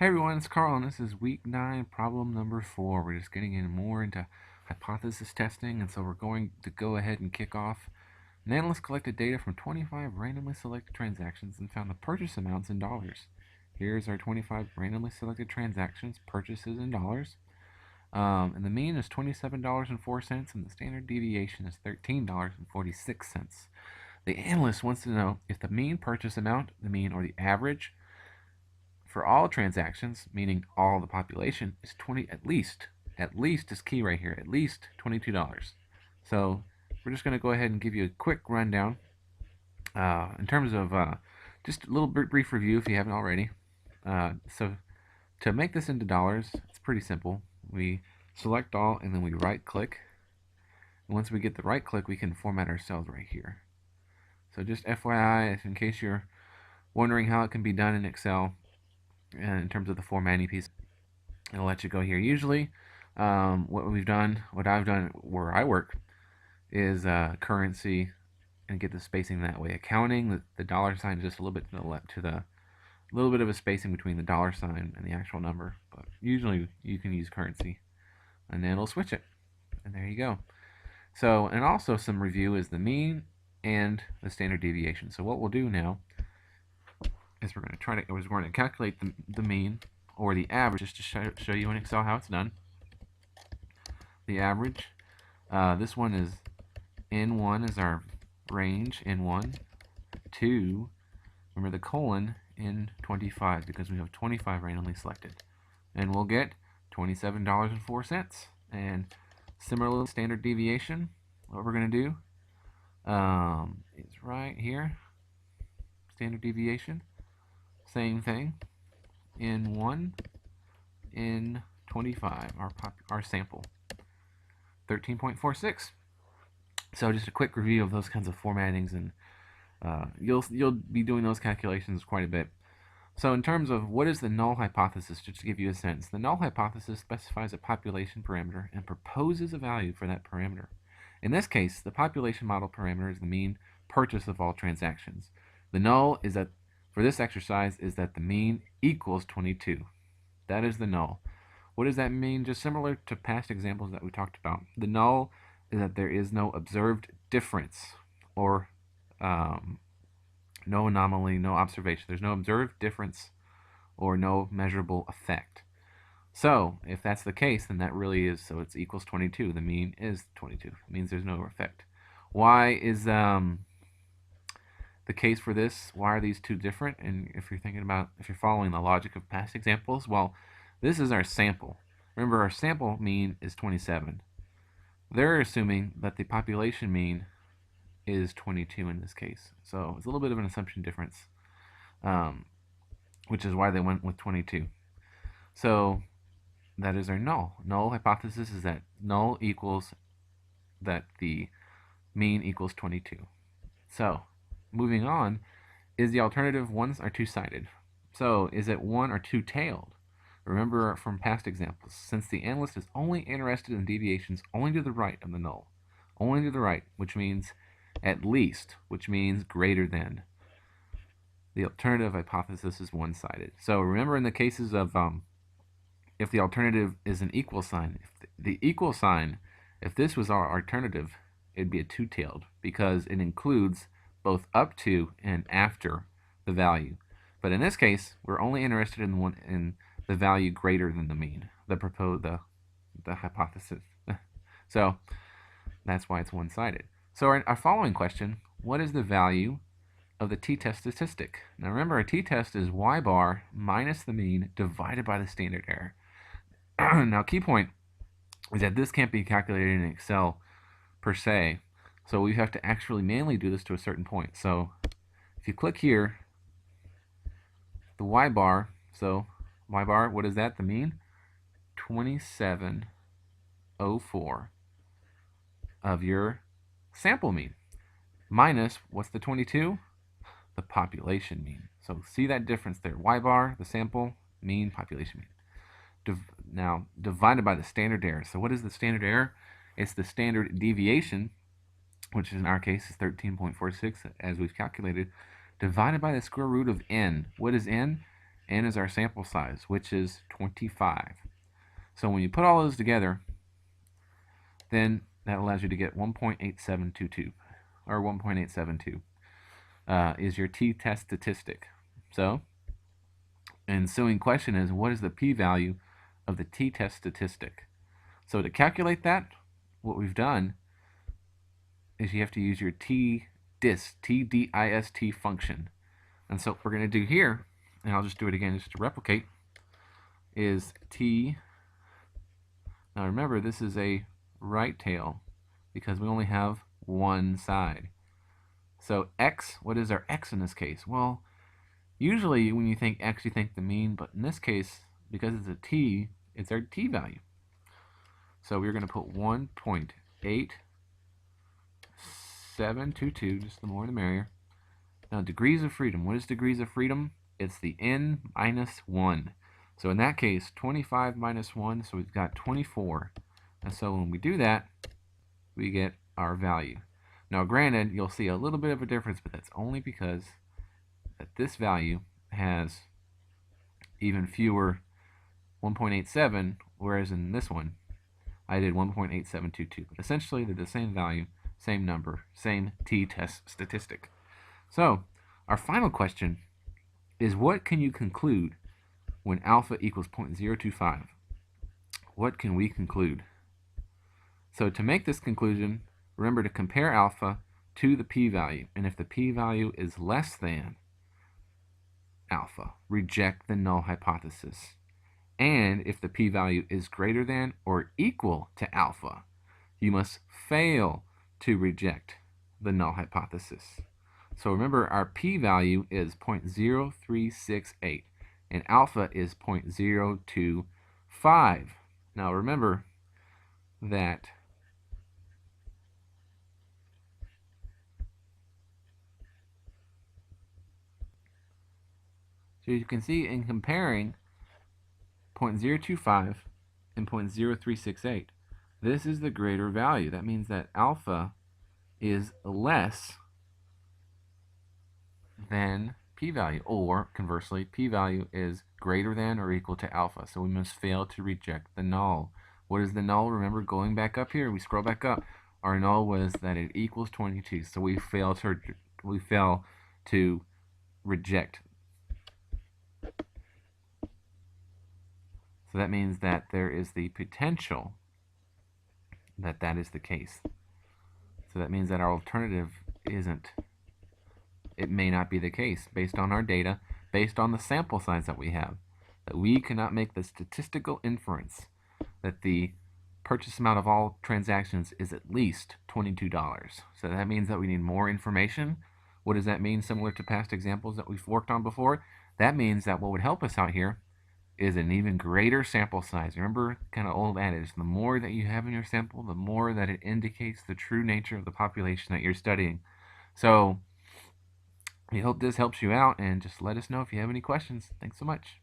Hey everyone, it's Carl, and this is week 9, problem number 4. We're just getting in more into hypothesis testing, and so we're going to go ahead and kick off. An analyst collected data from 25 randomly selected transactions and found the purchase amounts in dollars. Here's our 25 randomly selected transactions, purchases in dollars. And the mean is $27.04, and the standard deviation is $13.46. The analyst wants to know if the mean purchase amount, the mean or the average, for all transactions, meaning all the population, is at least is key right here, at least $22. So we're just going to go ahead and give you a quick rundown in terms of just a little brief review if you haven't already. So to make this into dollars, it's pretty simple. We select all and then we right click. And once we get the right click, we can format our cells right here. So just FYI, in case you're wondering how it can be done in Excel, in terms of the formatting piece, it'll let you go here. Usually, what I've done where I work, is currency and get the spacing that way. Accounting, the dollar sign is just a little bit to the left, little bit of a spacing between the dollar sign and the actual number. But usually, you can use currency, and then it'll switch it, and there you go. So, and also some review is the mean and the standard deviation. So what we'll do now is we're going to calculate the mean or the average, just to show you in Excel how it's done. The average, this one is N1 is our range, N1, 2, remember the colon, N25, because we have 25 randomly selected. And we'll get $27.04. And similar standard deviation, what we're going to do is right here, standard deviation. Same thing, N1, N25, our sample, 13.46. So just a quick review of those kinds of formattings, and you'll be doing those calculations quite a bit. So in terms of what is the null hypothesis, just to give you a sense, the null hypothesis specifies a population parameter and proposes a value for that parameter. In this case, the population model parameter is the mean purchase of all transactions. The null is that for this exercise is that the mean equals 22. That is the null. What does that mean? Just similar to past examples that we talked about. The null is that there is no observed difference, or no anomaly, no observation. There's no observed difference or no measurable effect. So if that's the case, then that really is, so it's equals 22. The mean is 22. It means there's no effect. Why is the case for this? Why are these two different? And if you're following the logic of past examples, well, this is our sample. Remember, our sample mean is 27. They're assuming that the population mean is 22 in this case. So it's a little bit of an assumption difference, which is why they went with 22. So that is our null. Null hypothesis is that null equals that the mean equals 22. So moving on, is the alternative one or two-sided? So is it one or two-tailed? Remember from past examples, since the analyst is only interested in deviations only to the right of the null, only to the right, which means at least, which means greater than, the alternative hypothesis is one-sided. So remember in the cases of if the alternative is an equal sign, if the equal sign, if this was our alternative, it'd be a two-tailed because it includes both up to and after the value. But in this case, we're only interested in the value greater than the mean, the hypothesis. So that's why it's one-sided. So our following question, what is the value of the t-test statistic? Now remember, a t-test is y bar minus the mean divided by the standard error. Now key point is that this can't be calculated in Excel per se, so we have to actually manually do this to a certain point. So if you click here, the y bar, so y bar, what is that? The mean? 2704 of your sample mean. Minus, what's the 22? The population mean. So see that difference there. Y bar, the sample, mean, population mean. Now, divided by the standard error. So what is the standard error? It's the standard deviation, which in our case is 13.46, as we've calculated, divided by the square root of n. What is n? n is our sample size, which is 25. So when you put all those together, then that allows you to get 1.8722, or 1.872 is your t-test statistic. So, and ensuing question is, what is the p-value of the t-test statistic? So to calculate that, what we've done is you have to use your t-dist function. And so what we're going to do here, and I'll just do it again just to replicate, is t. Now remember, this is a right tail because we only have one side. So x, what is our x in this case? Well, usually when you think x, you think the mean, but in this case, because it's a t, it's our t-value. So we're going to put 1.8722, just the more the merrier. Now, degrees of freedom. What is degrees of freedom? It's the n minus 1. So in that case, 25 minus 1, so we've got 24. And so when we do that, we get our value. Now, granted, you'll see a little bit of a difference, but that's only because that this value has even fewer 1.87, whereas in this one, I did 1.8722. But essentially, they're the same value, same number, same t-test statistic. So, our final question is, what can you conclude when alpha equals 0.025? What can we conclude? So to make this conclusion, remember to compare alpha to the p-value. And if the p-value is less than alpha, reject the null hypothesis. And if the p-value is greater than or equal to alpha, you must fail to reject the null hypothesis. So remember, our p-value is 0.0368 and alpha is 0.025. Now remember that so you can see in comparing 0.025 and 0.0368, this is the greater value. That means that alpha is less than p-value, or conversely, p-value is greater than or equal to alpha. So we must fail to reject the null. What is the null? Remember, going back up here, we scroll back up. Our null was that it equals 22. So we fail to reject. So that means that there is the potential that that is the case. So that means that our alternative isn't. It may not be the case based on our data, based on the sample size that we have, that we cannot make the statistical inference that the purchase amount of all transactions is at least $22. So that means that we need more information. What does that mean? Similar to past examples that we've worked on before, that means that what would help us out here is an even greater sample size. Remember, kind of old adage, the more that you have in your sample, the more that it indicates the true nature of the population that you're studying. So we hope this helps you out, and just let us know if you have any questions. Thanks so much.